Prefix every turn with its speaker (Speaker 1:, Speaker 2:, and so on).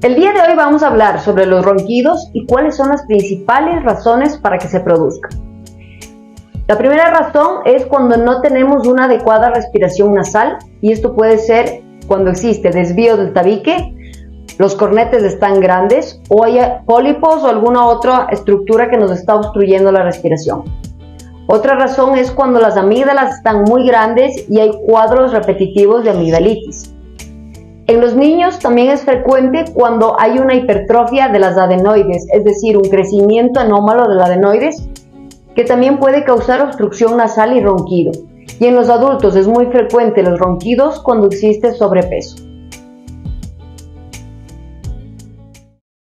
Speaker 1: El día de hoy vamos a hablar sobre los ronquidos y cuáles son las principales razones para que se produzcan. La primera razón es cuando no tenemos una adecuada respiración nasal, y esto puede ser cuando existe desvío del tabique, los cornetes están grandes o hay pólipos o alguna otra estructura que nos está obstruyendo la respiración. Otra razón es cuando las amígdalas están muy grandes y hay cuadros repetitivos de amigdalitis. En los niños también es frecuente cuando hay una hipertrofia de las adenoides, es decir, un crecimiento anómalo de las adenoides, que también puede causar obstrucción nasal y ronquido. Y en los adultos es muy frecuente los ronquidos cuando existe sobrepeso.